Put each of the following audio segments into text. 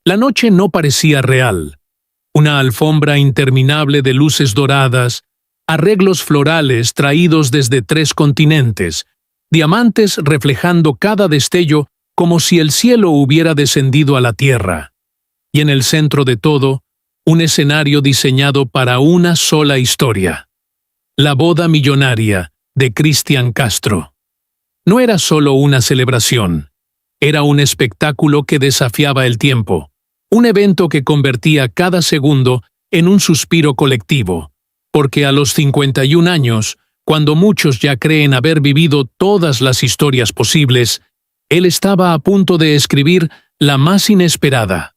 La noche no parecía real. Una alfombra interminable de luces doradas, arreglos florales traídos desde 3 continentes, diamantes reflejando cada destello como si el cielo hubiera descendido a la tierra. Y en el centro de todo, un escenario diseñado para una sola historia. La boda millonaria de Cristian Castro. No era solo una celebración, era un espectáculo que desafiaba el tiempo, un evento que convertía cada segundo en un suspiro colectivo, porque a los 51 años, cuando muchos ya creen haber vivido todas las historias posibles, él estaba a punto de escribir la más inesperada,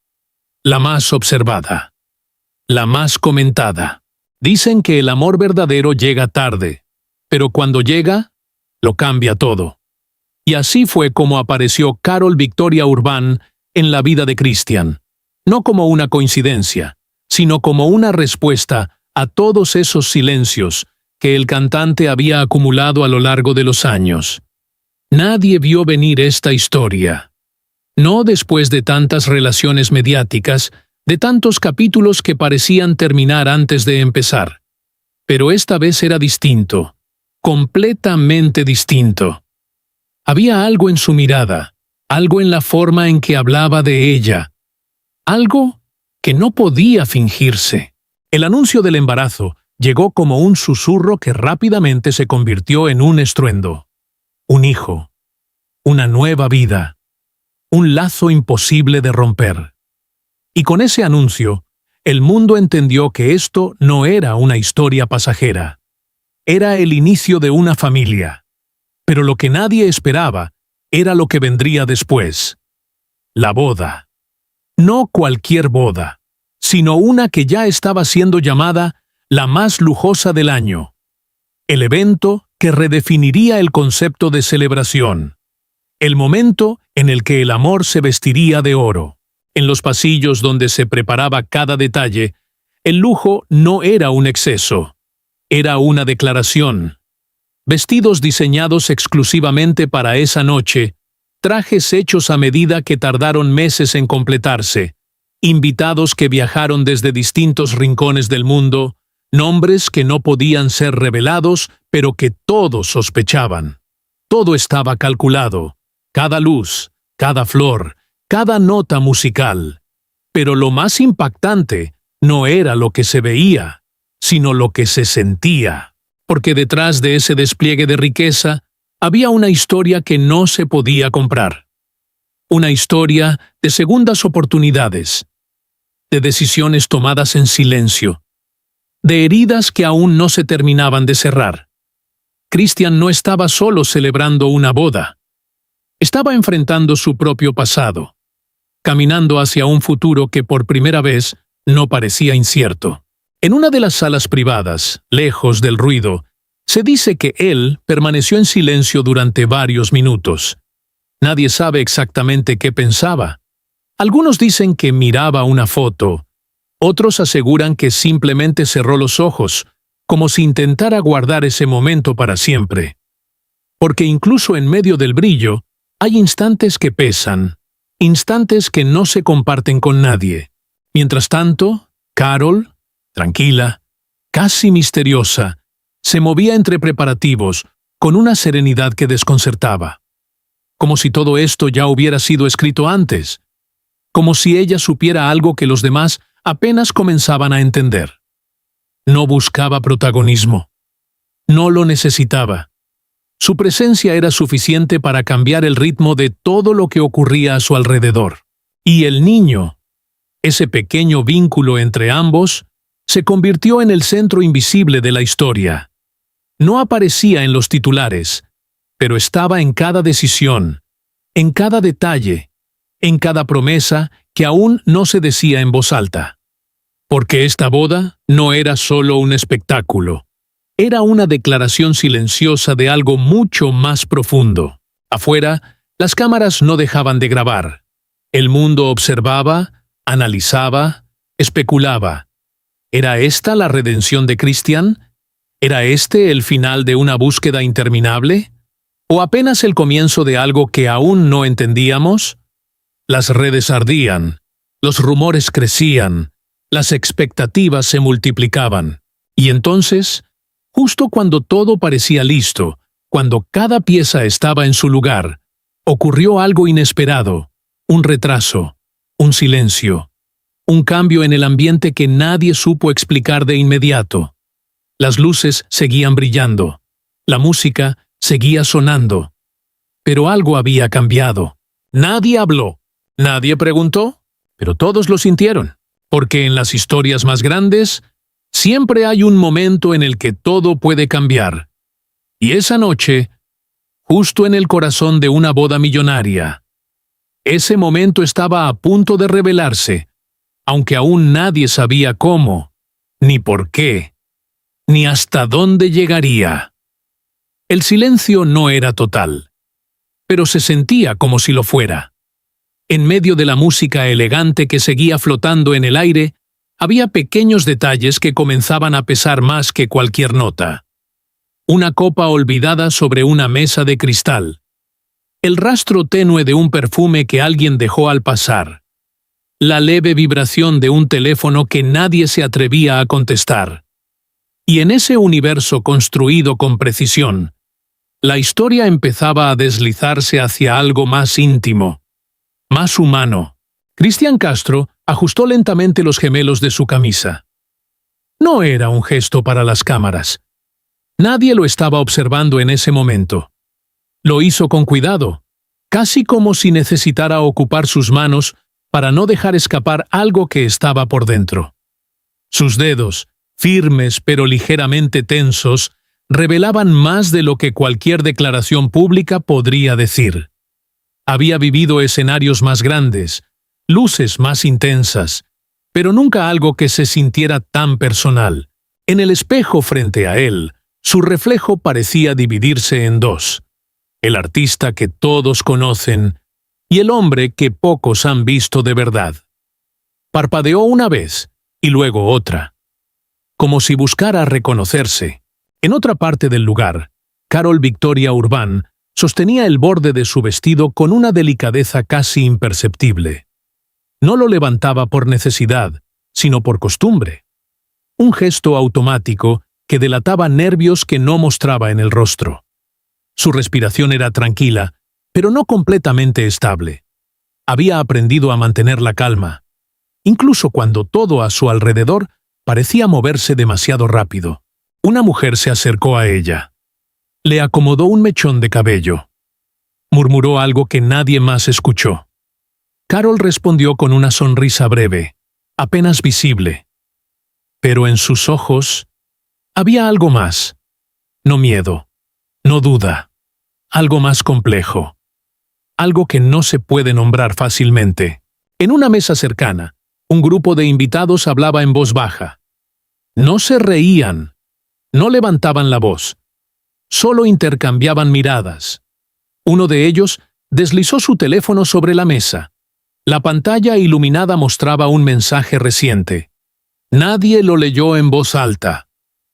la más observada, la más comentada. Dicen que el amor verdadero llega tarde, pero cuando llega, lo cambia todo. Y así fue como apareció Carol Victoria Urbán en la vida de Cristian, no como una coincidencia, sino como una respuesta a todos esos silencios que el cantante había acumulado a lo largo de los años. Nadie vio venir esta historia. No después de tantas relaciones mediáticas, de tantos capítulos que parecían terminar antes de empezar. Pero esta vez era distinto, completamente distinto. Había algo en su mirada, algo en la forma en que hablaba de ella, algo que no podía fingirse. El anuncio del embarazo llegó como un susurro que rápidamente se convirtió en un estruendo. Un hijo, una nueva vida, un lazo imposible de romper. Y con ese anuncio, el mundo entendió que esto no era una historia pasajera. Era el inicio de una familia. Pero lo que nadie esperaba era lo que vendría después. La boda. No cualquier boda, sino una que ya estaba siendo llamada la más lujosa del año. El evento que redefiniría el concepto de celebración. El momento en el que el amor se vestiría de oro. En los pasillos donde se preparaba cada detalle, el lujo no era un exceso, era una declaración. Vestidos diseñados exclusivamente para esa noche, trajes hechos a medida que tardaron meses en completarse, invitados que viajaron desde distintos rincones del mundo, nombres que no podían ser revelados, pero que todos sospechaban. Todo estaba calculado, cada luz, cada flor, cada nota musical. Pero lo más impactante no era lo que se veía, sino lo que se sentía. Porque detrás de ese despliegue de riqueza había una historia que no se podía comprar. Una historia de segundas oportunidades, de decisiones tomadas en silencio, de heridas que aún no se terminaban de cerrar. Cristian no estaba solo celebrando una boda. Estaba enfrentando su propio pasado, caminando hacia un futuro que por primera vez no parecía incierto. En una de las salas privadas, lejos del ruido, se dice que él permaneció en silencio durante varios minutos. Nadie sabe exactamente qué pensaba. Algunos dicen que miraba una foto, otros aseguran que simplemente cerró los ojos, como si intentara guardar ese momento para siempre. Porque incluso en medio del brillo, hay instantes que pesan, instantes que no se comparten con nadie. Mientras tanto, Carol, tranquila, casi misteriosa, se movía entre preparativos, con una serenidad que desconcertaba. Como si todo esto ya hubiera sido escrito antes. Como si ella supiera algo que los demás apenas comenzaban a entender. No buscaba protagonismo. No lo necesitaba. Su presencia era suficiente para cambiar el ritmo de todo lo que ocurría a su alrededor. Y el niño, ese pequeño vínculo entre ambos, se convirtió en el centro invisible de la historia. No aparecía en los titulares, pero estaba en cada decisión, en cada detalle, en cada promesa que aún no se decía en voz alta. Porque esta boda no era solo un espectáculo. Era una declaración silenciosa de algo mucho más profundo. Afuera, las cámaras no dejaban de grabar. El mundo observaba, analizaba, especulaba. ¿Era esta la redención de Cristian? ¿Era este el final de una búsqueda interminable? ¿O apenas el comienzo de algo que aún no entendíamos? Las redes ardían. Los rumores crecían, las expectativas se multiplicaban. Y entonces, justo cuando todo parecía listo, cuando cada pieza estaba en su lugar, ocurrió algo inesperado, un retraso, un silencio, un cambio en el ambiente que nadie supo explicar de inmediato. Las luces seguían brillando, la música seguía sonando, pero algo había cambiado. Nadie habló, nadie preguntó, pero todos lo sintieron, porque en las historias más grandes siempre hay un momento en el que todo puede cambiar. Y esa noche, justo en el corazón de una boda millonaria, ese momento estaba a punto de revelarse, aunque aún nadie sabía cómo, ni por qué, ni hasta dónde llegaría. El silencio no era total, pero se sentía como si lo fuera. En medio de la música elegante que seguía flotando en el aire, había pequeños detalles que comenzaban a pesar más que cualquier nota. Una copa olvidada sobre una mesa de cristal. El rastro tenue de un perfume que alguien dejó al pasar. La leve vibración de un teléfono que nadie se atrevía a contestar. Y en ese universo construido con precisión, la historia empezaba a deslizarse hacia algo más íntimo, más humano. Cristian Castro ajustó lentamente los gemelos de su camisa. No era un gesto para las cámaras. Nadie lo estaba observando en ese momento. Lo hizo con cuidado, casi como si necesitara ocupar sus manos para no dejar escapar algo que estaba por dentro. Sus dedos, firmes pero ligeramente tensos, revelaban más de lo que cualquier declaración pública podría decir. Había vivido escenarios más grandes, luces más intensas, pero nunca algo que se sintiera tan personal. En el espejo frente a él, su reflejo parecía dividirse en dos: el artista que todos conocen y el hombre que pocos han visto de verdad. Parpadeó una vez y luego otra, como si buscara reconocerse. En otra parte del lugar, Carol Victoria Urbán sostenía el borde de su vestido con una delicadeza casi imperceptible. No lo levantaba por necesidad, sino por costumbre. Un gesto automático que delataba nervios que no mostraba en el rostro. Su respiración era tranquila, pero no completamente estable. Había aprendido a mantener la calma, incluso cuando todo a su alrededor parecía moverse demasiado rápido. Una mujer se acercó a ella. Le acomodó un mechón de cabello. Murmuró algo que nadie más escuchó. Carol respondió con una sonrisa breve, apenas visible. Pero en sus ojos había algo más. No miedo, no duda. Algo más complejo. Algo que no se puede nombrar fácilmente. En una mesa cercana, un grupo de invitados hablaba en voz baja. No se reían, no levantaban la voz, solo intercambiaban miradas. Uno de ellos deslizó su teléfono sobre la mesa. La pantalla iluminada mostraba un mensaje reciente. Nadie lo leyó en voz alta,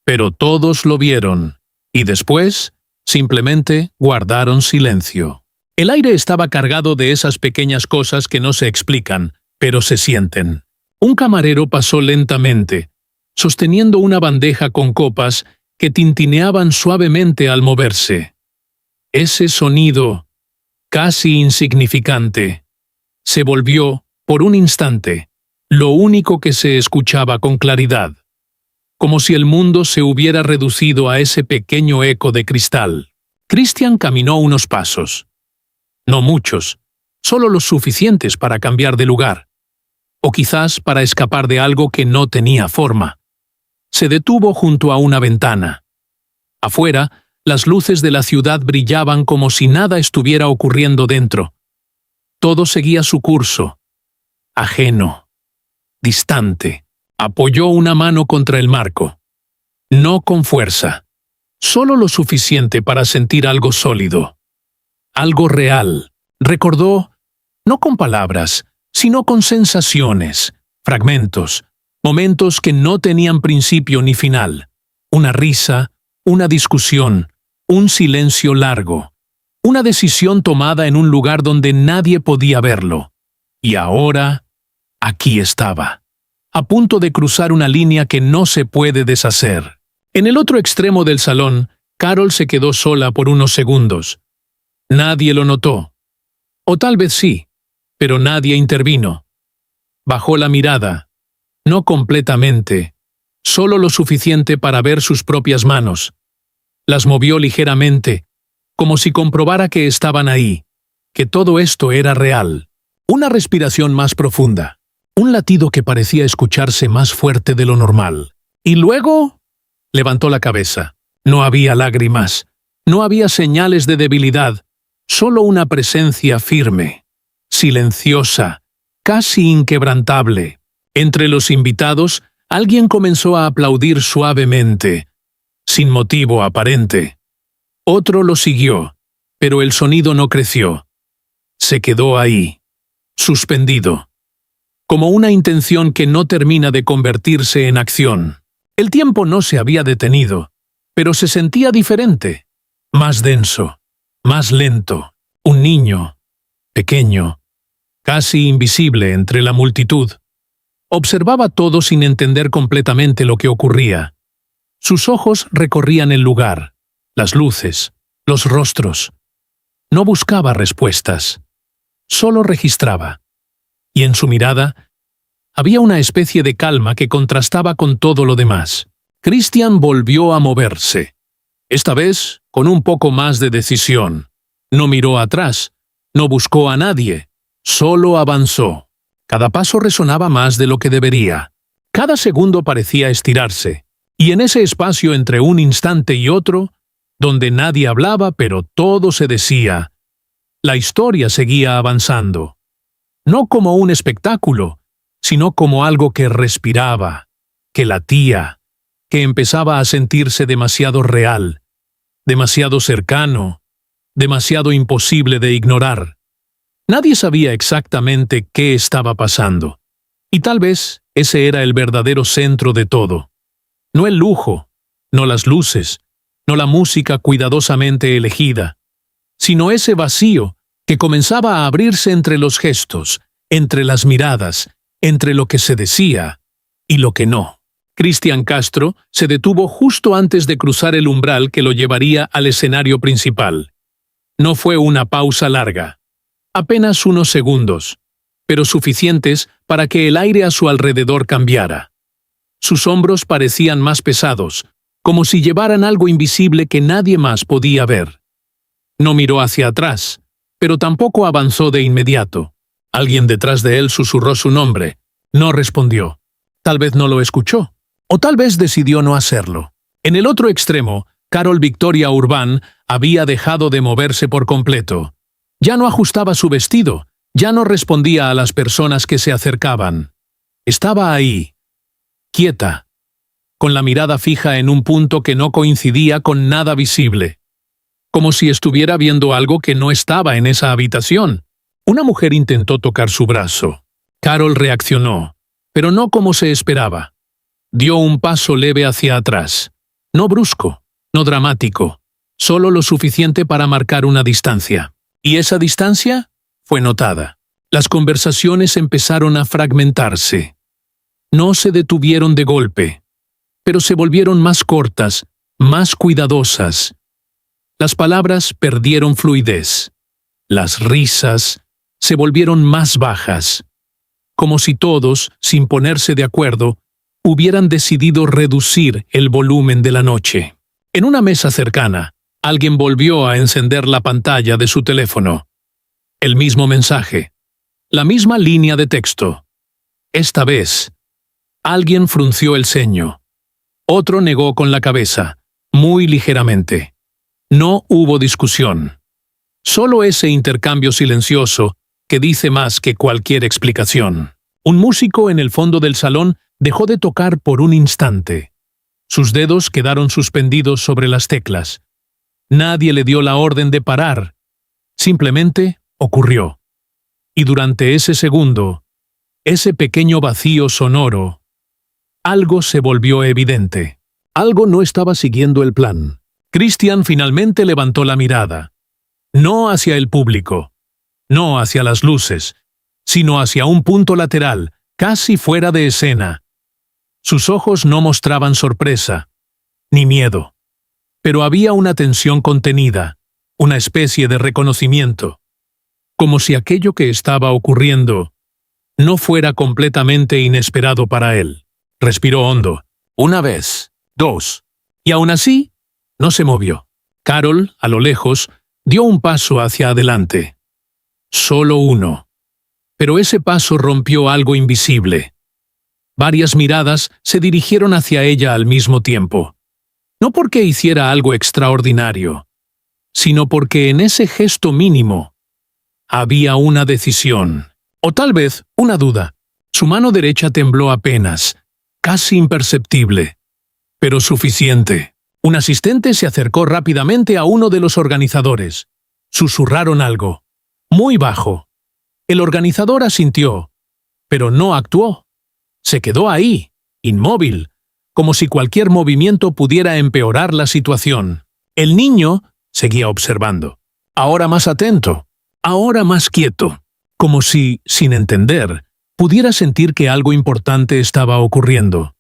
pero todos lo vieron, y después simplemente guardaron silencio. El aire estaba cargado de esas pequeñas cosas que no se explican, pero se sienten. Un camarero pasó lentamente, sosteniendo una bandeja con copas que tintineaban suavemente al moverse. Ese sonido, casi insignificante, se volvió, por un instante, lo único que se escuchaba con claridad, como si el mundo se hubiera reducido a ese pequeño eco de cristal. Christian caminó unos pasos. No muchos, solo los suficientes para cambiar de lugar, o quizás para escapar de algo que no tenía forma. Se detuvo junto a una ventana. Afuera, las luces de la ciudad brillaban como si nada estuviera ocurriendo dentro. Todo seguía su curso. Ajeno. Distante. Apoyó una mano contra el marco. No con fuerza. Solo lo suficiente para sentir algo sólido. Algo real. Recordó, no con palabras, sino con sensaciones, fragmentos, momentos que no tenían principio ni final. Una risa, una discusión, un silencio largo. Una decisión tomada en un lugar donde nadie podía verlo. Y ahora, Aquí estaba, a punto de cruzar una línea que no se puede deshacer. En el otro extremo del salón, Carol se quedó sola por unos segundos. Nadie lo notó. O tal vez sí, pero nadie intervino. Bajó la mirada, no completamente, solo lo suficiente para ver sus propias manos. Las movió ligeramente, como si comprobara que estaban ahí, que todo esto era real. Una respiración más profunda, un latido que parecía escucharse más fuerte de lo normal. Y luego levantó la cabeza. No había lágrimas, no había señales de debilidad, solo una presencia firme, silenciosa, casi inquebrantable. Entre los invitados, alguien comenzó a aplaudir suavemente, sin motivo aparente. Otro lo siguió, pero el sonido no creció. Se quedó ahí, suspendido, como una intención que no termina de convertirse en acción. El tiempo no se había detenido, pero se sentía diferente, más denso, más lento. Un niño, pequeño, casi invisible entre la multitud. Observaba todo sin entender completamente lo que ocurría. Sus ojos recorrían el lugar, las luces, los rostros. No buscaba respuestas, solo registraba. Y en su mirada había una especie de calma que contrastaba con todo lo demás. Christian volvió a moverse, esta vez con un poco más de decisión. No miró atrás, no buscó a nadie, solo avanzó. Cada paso resonaba más de lo que debería. Cada segundo parecía estirarse, y en ese espacio entre un instante y otro, donde nadie hablaba pero todo se decía, la historia seguía avanzando. No como un espectáculo, sino como algo que respiraba, que latía, que empezaba a sentirse demasiado real, demasiado cercano, demasiado imposible de ignorar. Nadie sabía exactamente qué estaba pasando, y tal vez ese era el verdadero centro de todo. No el lujo, no las luces, no la música cuidadosamente elegida, sino ese vacío que comenzaba a abrirse entre los gestos, entre las miradas, entre lo que se decía y lo que no. Christian Castro se detuvo justo antes de cruzar el umbral que lo llevaría al escenario principal. No fue una pausa larga, apenas unos segundos, pero suficientes para que el aire a su alrededor cambiara. Sus hombros parecían más pesados, como si llevaran algo invisible que nadie más podía ver. No miró hacia atrás, pero tampoco avanzó de inmediato. Alguien detrás de él susurró su nombre. No respondió. Tal vez no lo escuchó, o tal vez decidió no hacerlo. En el otro extremo, Carol Victoria Urban había dejado de moverse por completo. Ya no ajustaba su vestido, ya no respondía a las personas que se acercaban. Estaba ahí, quieta, con la mirada fija en un punto que no coincidía con nada visible, como si estuviera viendo algo que no estaba en esa habitación. Una mujer intentó tocar su brazo. Carol reaccionó, pero no como se esperaba. Dio un paso leve hacia atrás, no brusco, no dramático, solo lo suficiente para marcar una distancia. Y esa distancia fue notada. Las conversaciones empezaron a fragmentarse. No se detuvieron de golpe, pero se volvieron más cortas, más cuidadosas. Las palabras perdieron fluidez. Las risas se volvieron más bajas, como si todos, sin ponerse de acuerdo, hubieran decidido reducir el volumen de la noche. En una mesa cercana, alguien volvió a encender la pantalla de su teléfono. El mismo mensaje, la misma línea de texto. Esta vez, alguien frunció el ceño. Otro negó con la cabeza, muy ligeramente. No hubo discusión. Solo ese intercambio silencioso que dice más que cualquier explicación. Un músico en el fondo del salón dejó de tocar por un instante. Sus dedos quedaron suspendidos sobre las teclas. Nadie le dio la orden de parar. Simplemente ocurrió. Y durante ese segundo, ese pequeño vacío sonoro, algo se volvió evidente. Algo no estaba siguiendo el plan. Christian finalmente levantó la mirada. No hacia el público, no hacia las luces, sino hacia un punto lateral, casi fuera de escena. Sus ojos no mostraban sorpresa, ni miedo, pero había una tensión contenida, una especie de reconocimiento, como si aquello que estaba ocurriendo no fuera completamente inesperado para él. Respiró hondo, una vez, dos, y aún así, no se movió. Carol, a lo lejos, dio un paso hacia adelante. Solo uno. Pero ese paso rompió algo invisible. Varias miradas se dirigieron hacia ella al mismo tiempo. No porque hiciera algo extraordinario, sino porque en ese gesto mínimo había una decisión, o tal vez una duda. Su mano derecha tembló apenas, casi imperceptible, pero suficiente. Un asistente se acercó rápidamente a uno de los organizadores. Susurraron algo, muy bajo. El organizador asintió, pero no actuó. Se quedó ahí, inmóvil, como si cualquier movimiento pudiera empeorar la situación. El niño seguía observando, ahora más atento, ahora más quieto, como si, sin entender, pudiera sentir que algo importante estaba ocurriendo,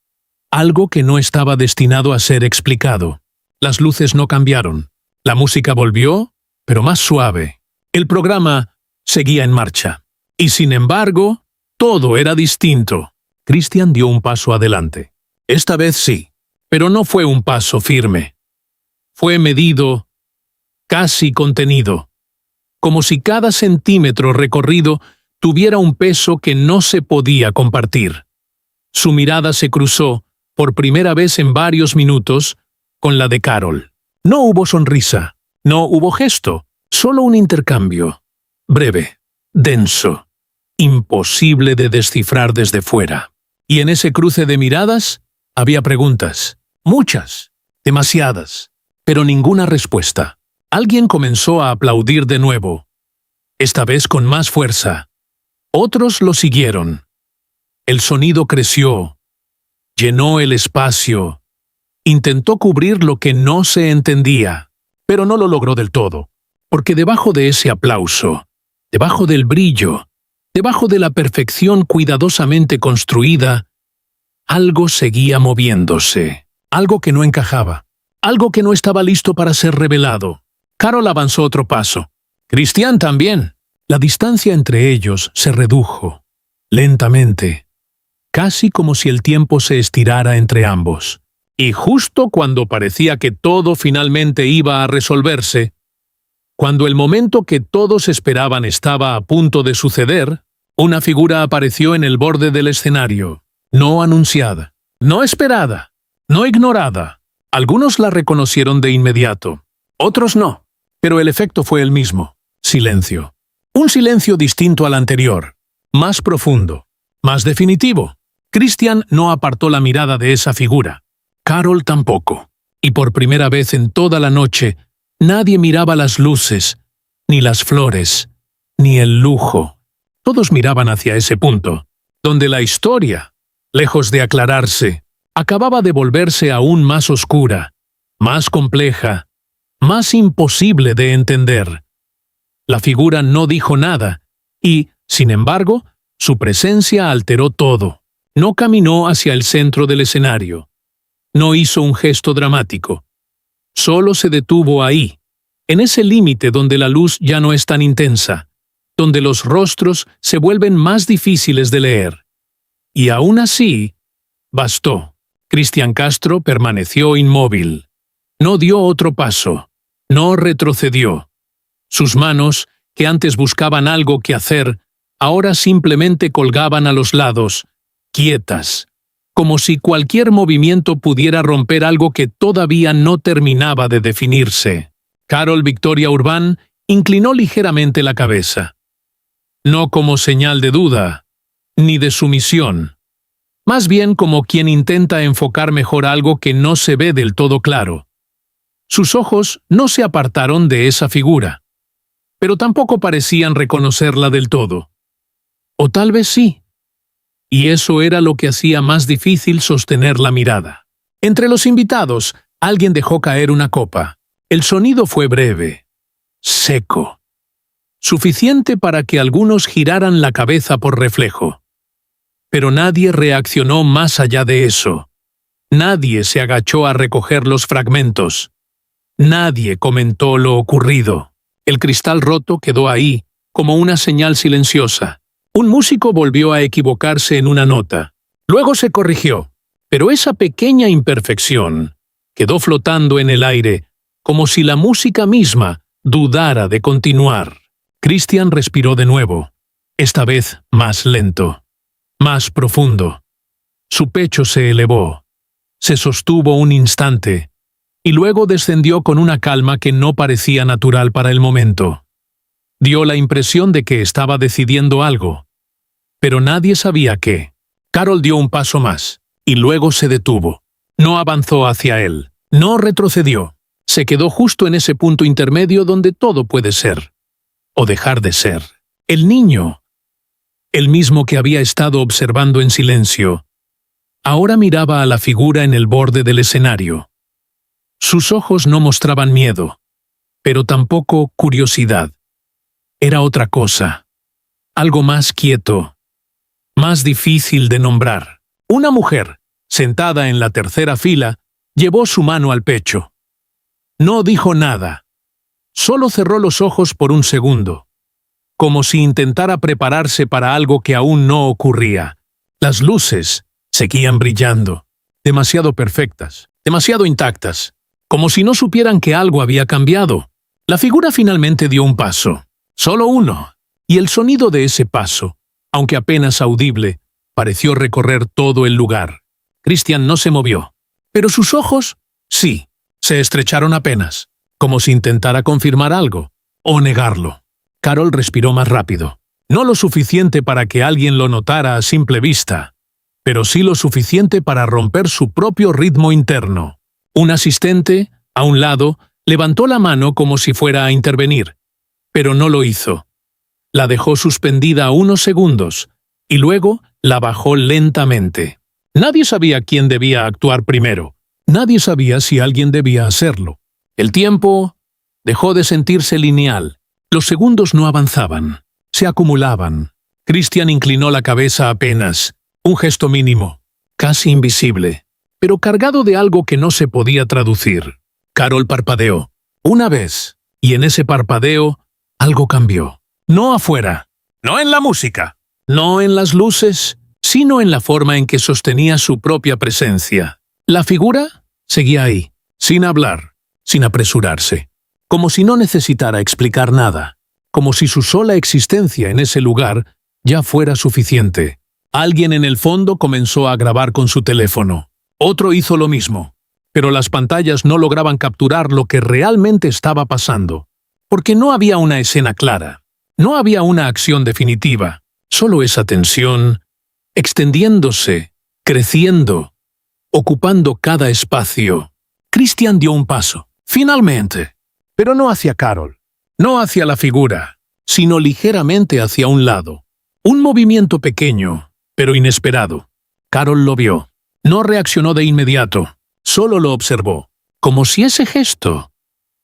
algo que no estaba destinado a ser explicado. Las luces no cambiaron, la música volvió, pero más suave. El programa seguía en marcha. Y sin embargo, todo era distinto. Christian dio un paso adelante. Esta vez sí, pero no fue un paso firme. Fue medido, casi contenido, como si cada centímetro recorrido tuviera un peso que no se podía compartir. Su mirada se cruzó, por primera vez en varios minutos, con la de Carol. No hubo sonrisa, no hubo gesto, solo un intercambio. Breve, denso, imposible de descifrar desde fuera. Y en ese cruce de miradas había preguntas, muchas, demasiadas, pero ninguna respuesta. Alguien comenzó a aplaudir de nuevo, esta vez con más fuerza. Otros lo siguieron. El sonido creció, llenó el espacio, intentó cubrir lo que no se entendía, pero no lo logró del todo, porque debajo de ese aplauso, debajo del brillo, debajo de la perfección cuidadosamente construida, algo seguía moviéndose, algo que no encajaba, algo que no estaba listo para ser revelado. Carol avanzó otro paso. Christian también. La distancia entre ellos se redujo, lentamente, casi como si el tiempo se estirara entre ambos. Y justo cuando parecía que todo finalmente iba a resolverse, cuando el momento que todos esperaban estaba a punto de suceder, una figura apareció en el borde del escenario, no anunciada, no esperada, no ignorada. Algunos la reconocieron de inmediato, otros no, pero el efecto fue el mismo, silencio. Un silencio distinto al anterior, más profundo, más definitivo. Christian no apartó la mirada de esa figura. Carol tampoco. Y por primera vez en toda la noche, nadie miraba las luces, ni las flores, ni el lujo. Todos miraban hacia ese punto, donde la historia, lejos de aclararse, acababa de volverse aún más oscura, más compleja, más imposible de entender. La figura no dijo nada, y, sin embargo, su presencia alteró todo. No caminó hacia el centro del escenario. No hizo un gesto dramático. Solo se detuvo ahí, en ese límite donde la luz ya no es tan intensa, donde los rostros se vuelven más difíciles de leer. Y aún así, bastó. Christian Castro permaneció inmóvil. No dio otro paso. No retrocedió. Sus manos, que antes buscaban algo que hacer, ahora simplemente colgaban a los lados, quietas, como si cualquier movimiento pudiera romper algo que todavía no terminaba de definirse. Carol Victoria Urbán inclinó ligeramente la cabeza. No como señal de duda, ni de sumisión. Más bien como quien intenta enfocar mejor algo que no se ve del todo claro. Sus ojos no se apartaron de esa figura, pero tampoco parecían reconocerla del todo. O tal vez sí. Y eso era lo que hacía más difícil sostener la mirada. Entre los invitados, alguien dejó caer una copa. El sonido fue breve, seco, suficiente para que algunos giraran la cabeza por reflejo. Pero nadie reaccionó más allá de eso. Nadie se agachó a recoger los fragmentos. Nadie comentó lo ocurrido. El cristal roto quedó ahí, como una señal silenciosa. Un músico volvió a equivocarse en una nota. Luego se corrigió, pero esa pequeña imperfección quedó flotando en el aire, como si la música misma dudara de continuar. Christian respiró de nuevo, esta vez más lento, más profundo. Su pecho se elevó, se sostuvo un instante, y luego descendió con una calma que no parecía natural para el momento. Dio la impresión de que estaba decidiendo algo, pero nadie sabía qué. Carol dio un paso más, y luego se detuvo. No avanzó hacia él, no retrocedió. Se quedó justo en ese punto intermedio donde todo puede ser, o dejar de ser. El niño, el mismo que había estado observando en silencio, ahora miraba a la figura en el borde del escenario. Sus ojos no mostraban miedo, pero tampoco curiosidad. Era otra cosa, algo más quieto, más difícil de nombrar. Una mujer, sentada en la tercera fila, llevó su mano al pecho. No dijo nada, solo cerró los ojos por un segundo, como si intentara prepararse para algo que aún no ocurría. Las luces seguían brillando, demasiado perfectas, demasiado intactas, como si no supieran que algo había cambiado. La figura finalmente dio un paso, solo uno, y el sonido de ese paso, aunque apenas audible, pareció recorrer todo el lugar. Christian no se movió, pero sus ojos, sí, se estrecharon apenas, como si intentara confirmar algo, o negarlo. Carol respiró más rápido, no lo suficiente para que alguien lo notara a simple vista, pero sí lo suficiente para romper su propio ritmo interno. Un asistente, a un lado, levantó la mano como si fuera a intervenir, pero no lo hizo. La dejó suspendida unos segundos, y luego la bajó lentamente. Nadie sabía quién debía actuar primero. Nadie sabía si alguien debía hacerlo. El tiempo dejó de sentirse lineal. Los segundos no avanzaban, se acumulaban. Christian inclinó la cabeza apenas, un gesto mínimo, casi invisible, pero cargado de algo que no se podía traducir. Carol parpadeó, una vez, y en ese parpadeo algo cambió. No afuera, no en la música, no en las luces, sino en la forma en que sostenía su propia presencia. La figura seguía ahí, sin hablar, sin apresurarse, como si no necesitara explicar nada, como si su sola existencia en ese lugar ya fuera suficiente. Alguien en el fondo comenzó a grabar con su teléfono. Otro hizo lo mismo, pero las pantallas no lograban capturar lo que realmente estaba pasando, porque no había una escena clara, no había una acción definitiva, solo esa tensión, extendiéndose, creciendo, ocupando cada espacio. Christian dio un paso, finalmente, pero no hacia Carol, no hacia la figura, sino ligeramente hacia un lado. Un movimiento pequeño, pero inesperado. Carol lo vio. No reaccionó de inmediato, solo lo observó, como si ese gesto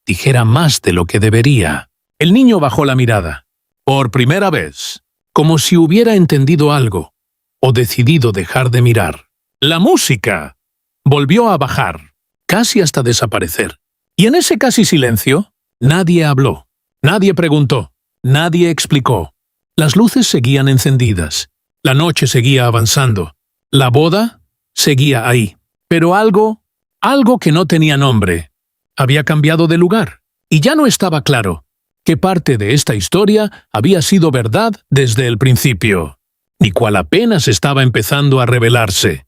dijera más de lo que debería. El niño bajó la mirada, por primera vez, como si hubiera entendido algo, o decidido dejar de mirar. La música volvió a bajar, casi hasta desaparecer. Y en ese casi silencio, nadie habló, nadie preguntó, nadie explicó. Las luces seguían encendidas, la noche seguía avanzando, la boda seguía ahí, pero algo que no tenía nombre, había cambiado de lugar, y ya no estaba claro qué parte de esta historia había sido verdad desde el principio, ni cuál apenas estaba empezando a revelarse.